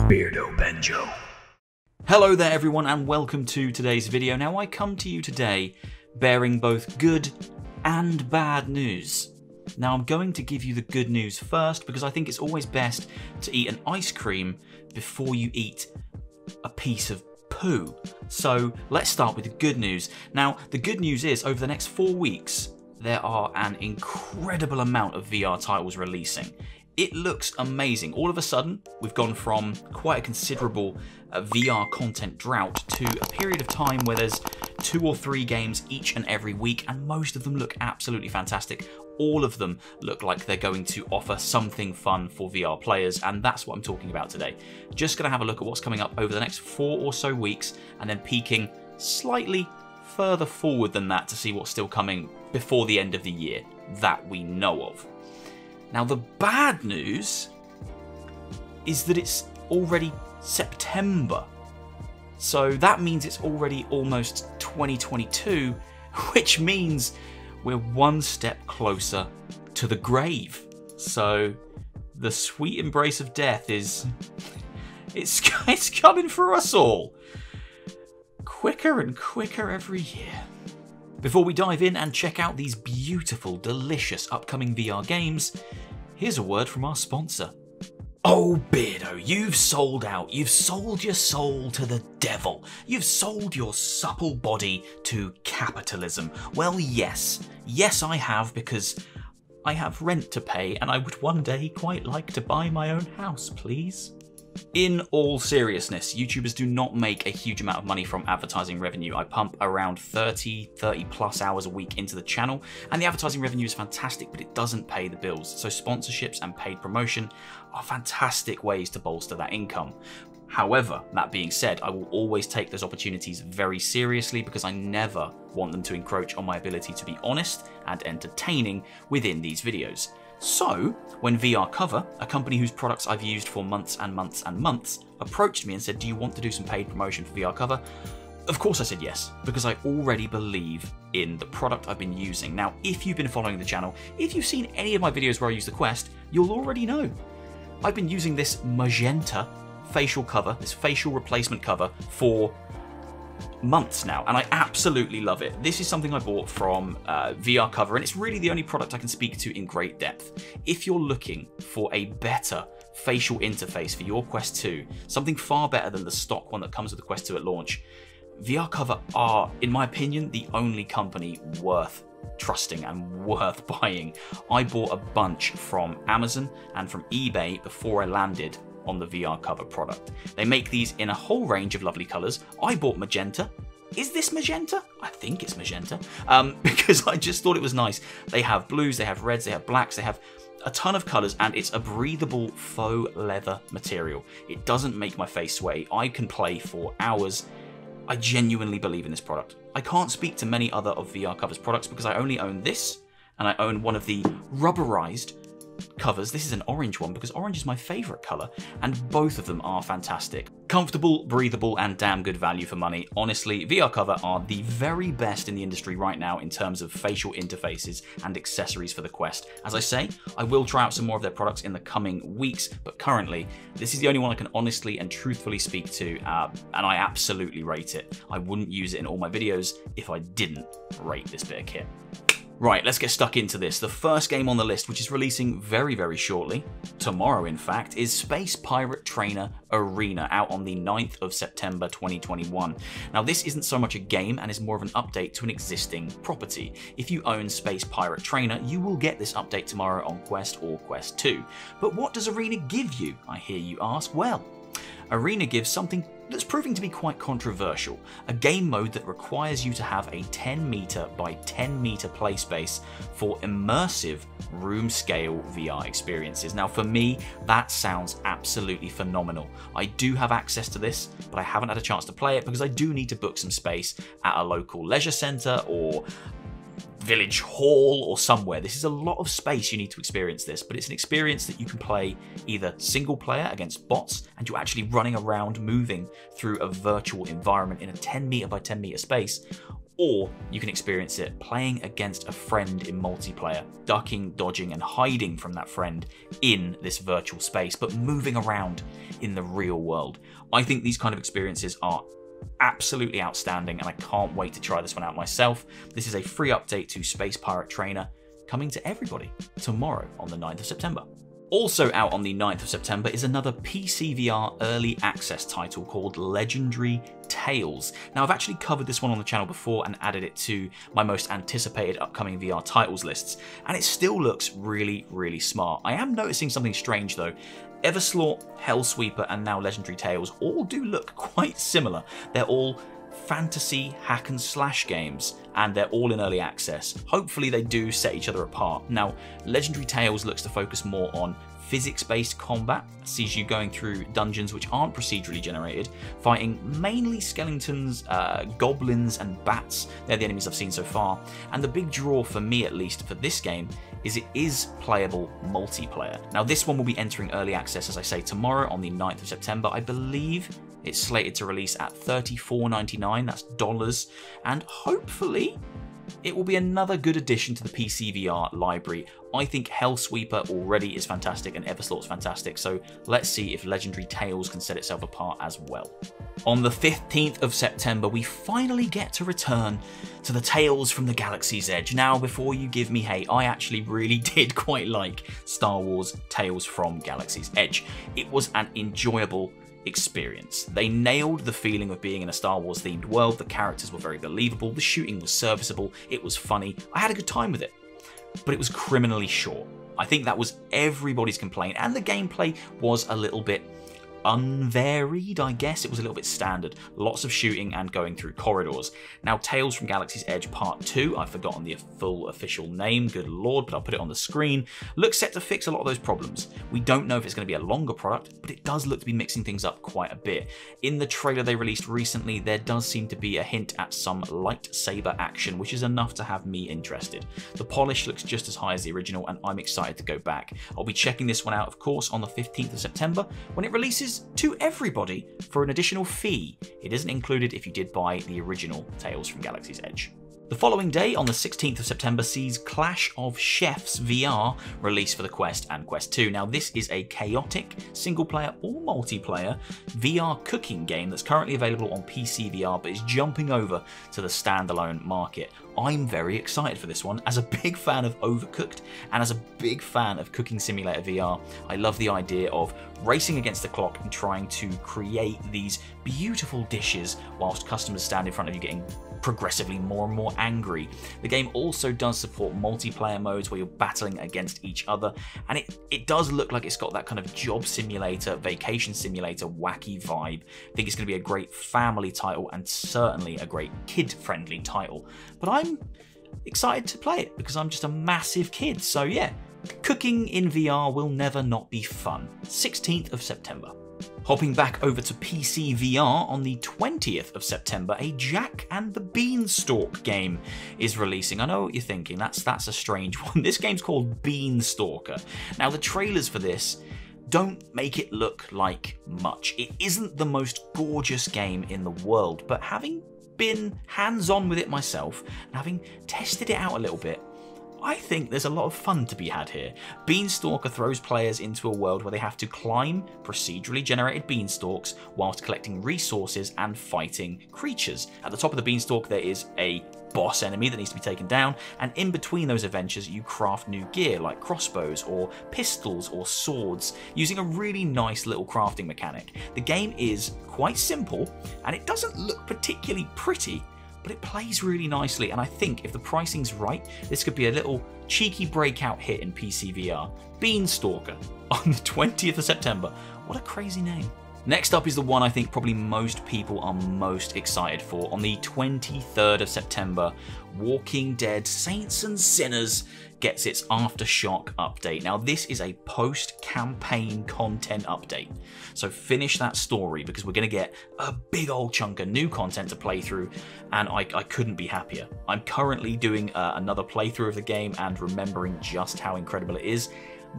Beardo Benjo. Hello there everyone and welcome to today's video. Now I come to you today bearing both good and bad news. Now I'm going to give you the good news first because I think it's always best to eat an ice cream before you eat a piece of poo. So let's start with the good news. Now the good news is over the next 4 weeks there are an incredible amount of VR titles releasing. It looks amazing. All of a sudden, we've gone from quite a considerable VR content drought to a period of time where there's 2 or 3 games each and every week, and most of them look absolutely fantastic. All of them look like they're going to offer something fun for VR players, and that's what I'm talking about today. Just going to have a look at what's coming up over the next 4 or so weeks, and then peeking slightly further forward than that to see what's still coming before the end of the year that we know of. Now the bad news is that it's already September. So that means it's already almost 2022, which means we're one step closer to the grave. So the sweet embrace of death is, it's coming for us all. Quicker and quicker every year. Before we dive in and check out these beautiful, delicious upcoming VR games, here's a word from our sponsor. Oh Beardo, you've sold out. You've sold your soul to the devil. You've sold your supple body to capitalism. Well, yes. Yes, I have, because I have rent to pay and I would one day quite like to buy my own house, please. In all seriousness, YouTubers do not make a huge amount of money from advertising revenue. I pump around 30 plus hours a week into the channel, and the advertising revenue is fantastic, but it doesn't pay the bills. So sponsorships and paid promotion are fantastic ways to bolster that income. However, that being said, I will always take those opportunities very seriously because I never want them to encroach on my ability to be honest and entertaining within these videos. So, when VR Cover, a company whose products I've used for months and months and months, approached me and said, do you want to do some paid promotion for VR Cover? Of course I said yes, because I already believe in the product I've been using. Now, if you've been following the channel, if you've seen any of my videos where I use the Quest, you'll already know. I've been using this magenta facial cover, this facial replacement cover, for months now, and I absolutely love it. This is something I bought from VR Cover, and it's really the only product I can speak to in great depth. If you're looking for a better facial interface for your Quest 2, something far better than the stock one that comes with the Quest 2 at launch, VR Cover are, in my opinion, the only company worth trusting and worth buying. I bought a bunch from Amazon and from eBay before I landed on the VR Cover product. They make these in a whole range of lovely colours. I bought magenta. Is this magenta? I think it's magenta, because I just thought it was nice. They have blues, they have reds, they have blacks, they have a ton of colours, and it's a breathable faux leather material. It doesn't make my face sweaty. I can play for hours. I genuinely believe in this product. I can't speak to many other of VR Cover's products because I only own this, and I own one of the rubberized covers. This is an orange one because orange is my favourite colour, and both of them are fantastic. Comfortable, breathable, and damn good value for money. Honestly, VR Cover are the very best in the industry right now in terms of facial interfaces and accessories for the Quest. As I say, I will try out some more of their products in the coming weeks, but currently, this is the only one I can honestly and truthfully speak to, and I absolutely rate it. I wouldn't use it in all my videos if I didn't rate this bit of kit. Right, let's get stuck into this. The first game on the list, which is releasing very, very shortly, tomorrow in fact, is Space Pirate Trainer Arena, out on the 9th of September 2021. Now this isn't so much a game and is more of an update to an existing property. If you own Space Pirate Trainer, you will get this update tomorrow on Quest or Quest 2. But what does Arena give you, I hear you ask? Well, Arena gives something that's proving to be quite controversial, a game mode that requires you to have a 10 meter by 10 meter play space for immersive room scale VR experiences. Now for me, that sounds absolutely phenomenal. I do have access to this, but I haven't had a chance to play it because I do need to book some space at a local leisure centre or village hall or somewhere. This is a lot of space you need to experience this, but it's an experience that you can play either single player against bots and you're actually running around moving through a virtual environment in a 10 meter by 10 meter space, or you can experience it playing against a friend in multiplayer, ducking, dodging, and hiding from that friend in this virtual space, but moving around in the real world. I think these kind of experiences are absolutely outstanding, and I can't wait to try this one out myself. This is a free update to Space Pirate Trainer, coming to everybody tomorrow on the 9th of September. Also out on the 9th of September is another PC VR early access title called Legendary Tales. Now, I've actually covered this one on the channel before and added it to my most anticipated upcoming VR titles lists, and it still looks really, really smart. I am noticing something strange though. Everslot, Hellsweeper, and now Legendary Tales all do look quite similar. They're all fantasy hack and slash games, and they're all in early access. Hopefully they do set each other apart. Now, Legendary Tales looks to focus more on physics-based combat, sees you going through dungeons which aren't procedurally generated, fighting mainly skeletons, goblins, and bats. They're the enemies I've seen so far. And the big draw for me, at least for this game, is it is playable multiplayer. Now, this one will be entering early access, as I say, tomorrow on the 9th of September. I believe it's slated to release at $34.99, that's dollars, and hopefully it will be another good addition to the PC VR library. I think Hellsweeper already is fantastic and Everslot's fantastic, so let's see if Legendary Tales can set itself apart as well. On the 15th of September, we finally get to return to the Tales from the Galaxy's Edge. Now, before you give me hate, I actually really did quite like Star Wars Tales from Galaxy's Edge. It was an enjoyable experience. They nailed the feeling of being in a Star Wars themed world. The characters were very believable, the shooting was serviceable, it was funny. I had a good time with it, but it was criminally short. I think that was everybody's complaint, and the gameplay was a little bit unvaried, I guess. It was a little bit standard. Lots of shooting and going through corridors. Now, Tales from Galaxy's Edge Part 2, I've forgotten the full official name, good lord, but I'll put it on the screen, looks set to fix a lot of those problems. We don't know if it's going to be a longer product, but it does look to be mixing things up quite a bit. In the trailer they released recently, there does seem to be a hint at some lightsaber action, which is enough to have me interested. The polish looks just as high as the original, and I'm excited to go back. I'll be checking this one out, of course, on the 15th of September, when it releases to everybody for an additional fee. It isn't included if you did buy the original Tales from Galaxy's Edge. The following day, on the 16th of September, sees Clash of Chefs VR release for the Quest and Quest 2. Now, this is a chaotic, single-player or multiplayer VR cooking game that's currently available on PC VR, but is jumping over to the standalone market. I'm very excited for this one. As a big fan of Overcooked and as a big fan of Cooking Simulator VR, I love the idea of racing against the clock and trying to create these beautiful dishes whilst customers stand in front of you getting progressively more and more angry. The game also does support multiplayer modes where you're battling against each other, and it does look like it's got that kind of job simulator, vacation simulator, wacky vibe. I think it's going to be a great family title and certainly a great kid-friendly title. But I'm excited to play it because I'm just a massive kid, so yeah, cooking in VR will never not be fun. 16th of September. Hopping back over to PC VR, on the 20th of September, a Jack and the Beanstalk game is releasing. I know what you're thinking, that's a strange one. This game's called Beanstalker. Now, the trailers for this don't make it look like much. It isn't the most gorgeous game in the world, but having been hands-on with it myself and having tested it out a little bit, I think there's a lot of fun to be had here. Beanstalker throws players into a world where they have to climb procedurally generated beanstalks whilst collecting resources and fighting creatures. At the top of the beanstalk there is a boss enemy that needs to be taken down, and in between those adventures you craft new gear like crossbows or pistols or swords using a really nice little crafting mechanic. The game is quite simple and it doesn't look particularly pretty, but it plays really nicely, and I think if the pricing's right, this could be a little cheeky breakout hit in PC VR. Beanstalker on the 20th of September. What a crazy name. Next up is the one I think probably most people are most excited for. On the 23rd of September, Walking Dead Saints and Sinners gets its Aftershock update. Now this is a post-campaign content update, so finish that story because we're going to get a big old chunk of new content to play through, and I couldn't be happier. I'm currently doing another playthrough of the game and remembering just how incredible it is.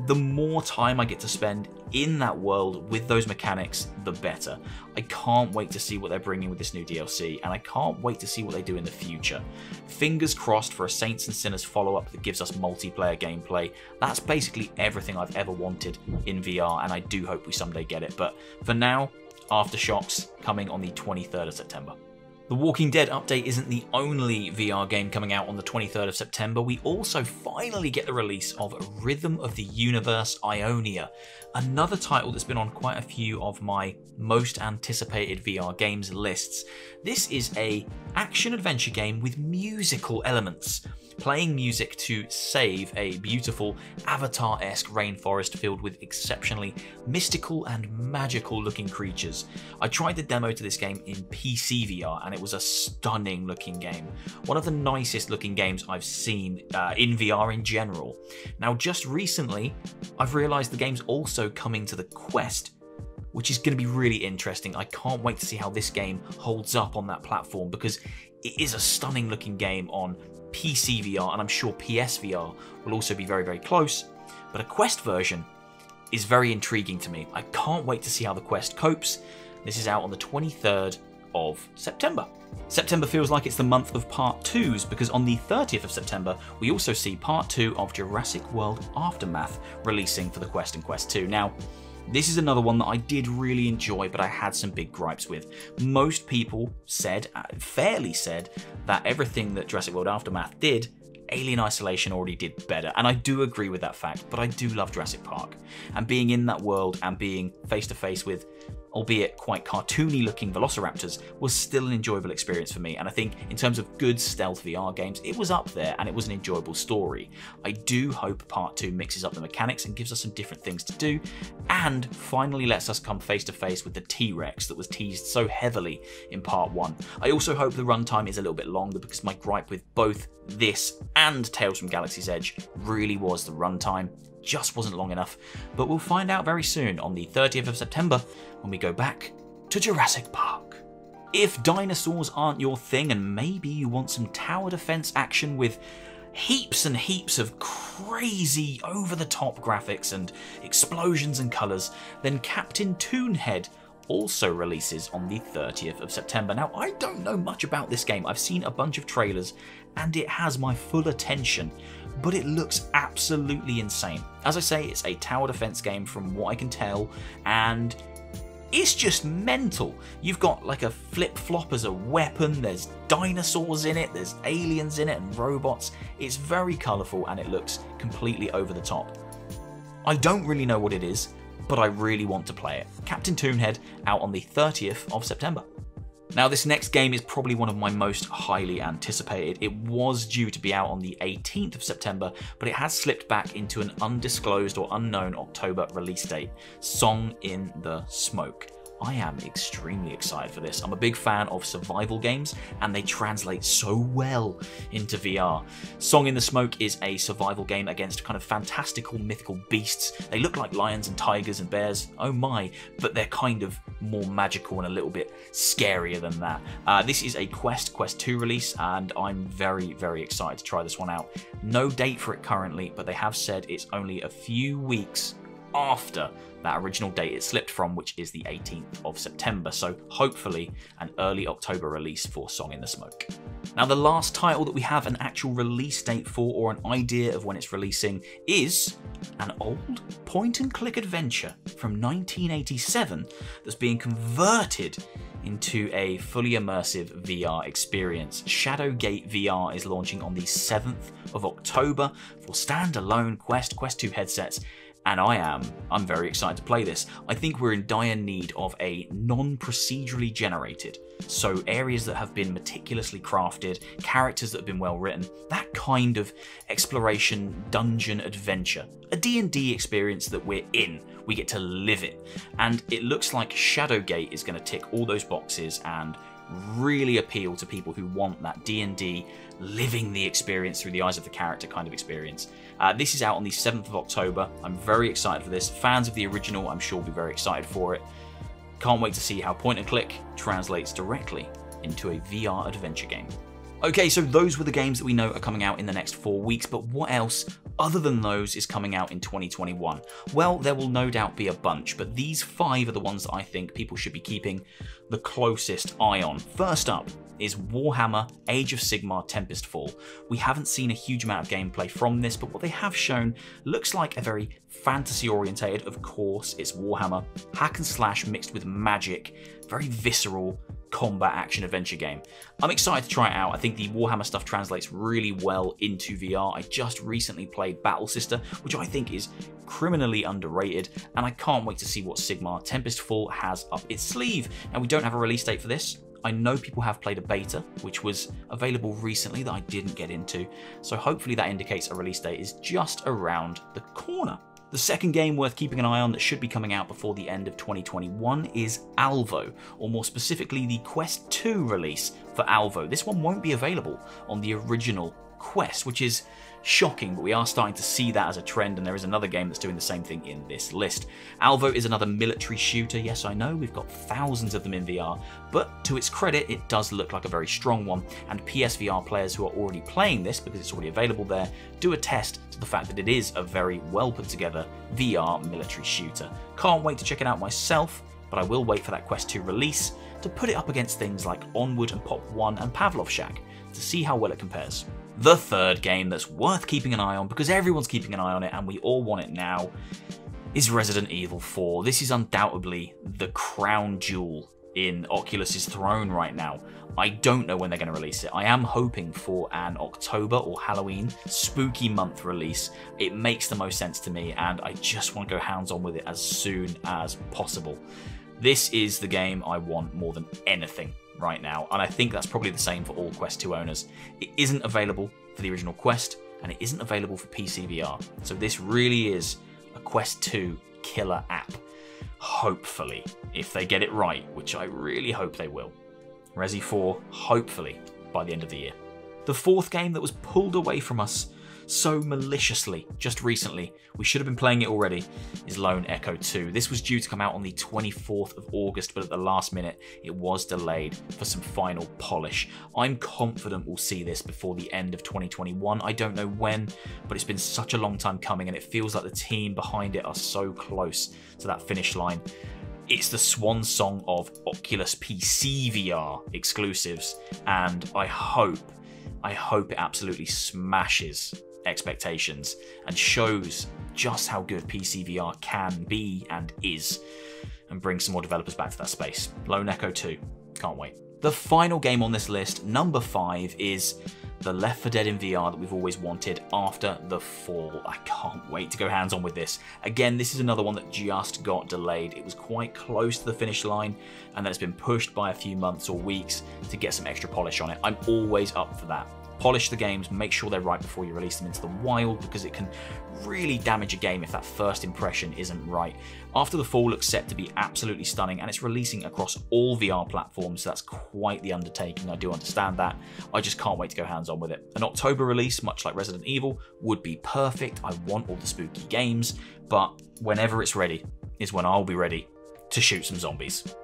The more time I get to spend in that world with those mechanics, the better. I can't wait to see what they're bringing with this new DLC, and I can't wait to see what they do in the future. Fingers crossed for a Saints and Sinners follow-up that gives us multiplayer gameplay. That's basically everything I've ever wanted in VR, and I do hope we someday get it. But for now, Aftershocks coming on the 23rd of September. The Walking Dead update isn't the only VR game coming out on the 23rd of September. We also finally get the release of Rhythm of the Universe Ionia, another title that's been on quite a few of my most anticipated VR games lists. This is a action-adventure game with musical elements, playing music to save a beautiful Avatar-esque rainforest filled with exceptionally mystical and magical looking creatures. I tried the demo to this game in PC VR and it was a stunning looking game. One of the nicest looking games I've seen in VR in general. Now just recently I've realised the game's also coming to the Quest, which is going to be really interesting. I can't wait to see how this game holds up on that platform because it is a stunning looking game on PC VR, and I'm sure PSVR will also be very, very close, but a Quest version is very intriguing to me. I can't wait to see how the Quest copes. This is out on the 23rd of September. September feels like it's the month of part 2s because on the 30th of September we also see part 2 of Jurassic World Aftermath releasing for the Quest and Quest 2. Now, this is another one that I did really enjoy, but I had some big gripes with. Most people said, fairly said, that everything that Jurassic World Aftermath did, Alien Isolation already did better. And I do agree with that fact, but I do love Jurassic Park. And being in that world and being face to face with, albeit quite cartoony looking velociraptors, was still an enjoyable experience for me. And I think in terms of good stealth VR games, it was up there and it was an enjoyable story. I do hope part 2 mixes up the mechanics and gives us some different things to do, and finally lets us come face to face with the T-Rex that was teased so heavily in part 1. I also hope the runtime is a little bit longer because my gripe with both this and Tales from Galaxy's Edge really was the runtime. Just wasn't long enough, but we'll find out very soon on the 30th of September when we go back to Jurassic Park. If dinosaurs aren't your thing and maybe you want some tower defense action with heaps and heaps of crazy over-the-top graphics and explosions and colours, then Captain Toonhead also releases on the 30th of September. Now, I don't know much about this game. I've seen a bunch of trailers and it has my full attention, but it looks absolutely insane. As I say, it's a tower defense game from what I can tell, and it's just mental. You've got like a flip-flop as a weapon, there's dinosaurs in it, there's aliens in it and robots. It's very colourful and it looks completely over the top. I don't really know what it is, but I really want to play it. Captain Toonhead out on the 30th of September. Now this next game is probably one of my most highly anticipated. It was due to be out on the 18th of September, but it has slipped back into an undisclosed or unknown October release date. Song in the Smoke. I am extremely excited for this. I'm a big fan of survival games and they translate so well into VR. Song in the Smoke is a survival game against kind of fantastical mythical beasts. They look like lions and tigers and bears, oh my, but they're kind of more magical and a little bit scarier than that. This is a Quest 2 release and I'm very, very excited to try this one out. No date for it currently, but they have said it's only a few weeks after that original date it slipped from, which is the 18th of September, so hopefully an early October release for Song in the Smoke. Now the last title that we have an actual release date for, or an idea of when it's releasing, is an old point-and-click adventure from 1987 that's being converted into a fully immersive VR experience. Shadowgate VR is launching on the 7th of October for standalone Quest 2 headsets, and I'm very excited to play this. I think we're in dire need of a non-procedurally generated, so areas that have been meticulously crafted, characters that have been well written, that kind of exploration, dungeon, adventure. A D&D experience that we're in. We get to live it. And it looks like Shadowgate is going to tick all those boxes and really appeal to people who want that D&D living the experience through the eyes of the character kind of experience. This is out on the 7th of October. I'm very excited for this. Fans of the original, I'm sure, will be very excited for it. Can't wait to see how point and click translates directly into a VR adventure game. Okay, so those were the games that we know are coming out in the next 4 weeks, but what else other than those is coming out in 2021? Well, there will no doubt be a bunch, but these 5 are the ones that I think people should be keeping the closest eye on. First up is Warhammer Age of Sigmar Tempestfall. We haven't seen a huge amount of gameplay from this, but what they have shown looks like a very fantasy orientated, of course, it's Warhammer, hack and slash mixed with magic, very visceral combat action adventure game. I'm excited to try it out. I think the Warhammer stuff translates really well into VR. I just recently played Battle Sister, which I think is criminally underrated, and I can't wait to see what Sigmar Tempestfall has up its sleeve. And we don't have a release date for this. I know people have played a beta, which was available recently that I didn't get into, so hopefully that indicates a release date is just around the corner. The second game worth keeping an eye on that should be coming out before the end of 2021 is ALVO, or more specifically the Quest 2 release for ALVO. This one won't be available on the original Quest, which is shocking, but we are starting to see that as a trend, and there is another game that's doing the same thing in this list. ALVO is another military shooter. Yes, I know, we've got thousands of them in VR, but to its credit, it does look like a very strong one, and PSVR players who are already playing this, because it's already available there, do attest to the fact that it is a very well put together VR military shooter. Can't wait to check it out myself, but I will wait for that Quest 2 release to put it up against things like Onward and Pop 1 and Pavlov Shack to see how well it compares. The third game that's worth keeping an eye on, because everyone's keeping an eye on it and we all want it now, is Resident Evil 4. This is undoubtedly the crown jewel in Oculus's throne right now. I don't know when they're going to release it. I am hoping for an October or Halloween spooky month release. It makes the most sense to me, and I just want to go hands-on with it as soon as possible. This is the game I want more than anything right now, and I think that's probably the same for all Quest 2 owners. It isn't available for the original Quest, and it isn't available for PC VR, so this really is a Quest 2 killer app. Hopefully, if they get it right, which I really hope they will. Resi 4, hopefully, by the end of the year. The fourth game that was pulled away from us so maliciously just recently, we should have been playing it already, is Lone Echo 2. This was due to come out on the 24th of August, but at the last minute it was delayed for some final polish. I'm confident we'll see this before the end of 2021. I don't know when, but it's been such a long time coming, and it feels like the team behind it are so close to that finish line. It's the swan song of Oculus PC VR exclusives, and I hope it absolutely smashes expectations and shows just how good PC VR can be and is, and bring some more developers back to that space. Lone Echo 2, can't wait. The final game on this list, number 5, is the Left 4 Dead in VR that we've always wanted, After the Fall. I can't wait to go hands-on with this. Again, this is another one that just got delayed. It was quite close to the finish line, and then it's been pushed by a few months or weeks to get some extra polish on it. I'm always up for that. Polish the games, make sure they're right before you release them into the wild, because it can really damage a game if that first impression isn't right. After the Fall looks set to be absolutely stunning, and it's releasing across all VR platforms, so that's quite the undertaking. I do understand that. I just can't wait to go hands-on with it. An October release, much like Resident Evil, would be perfect. I want all the spooky games, but whenever it's ready is when I'll be ready to shoot some zombies.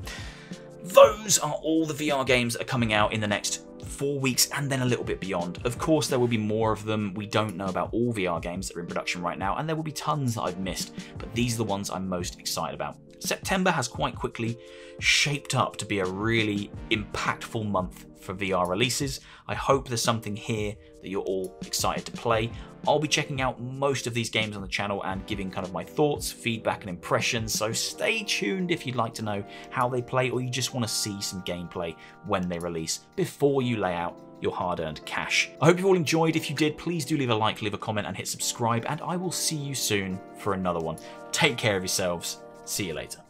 Those are all the VR games that are coming out in the next 4 weeks and then a little bit beyond. Of course, there will be more of them. We don't know about all VR games that are in production right now, and there will be tons that I've missed, but these are the ones I'm most excited about. September has quite quickly shaped up to be a really impactful month for VR releases. I hope there's something here that you're all excited to play. I'll be checking out most of these games on the channel and giving kind of my thoughts, feedback and impressions, so stay tuned if you'd like to know how they play, or you just want to see some gameplay when they release before you lay out your hard-earned cash. I hope you all enjoyed. If you did, please do leave a like, leave a comment and hit subscribe, and I will see you soon for another one. Take care of yourselves. See you later.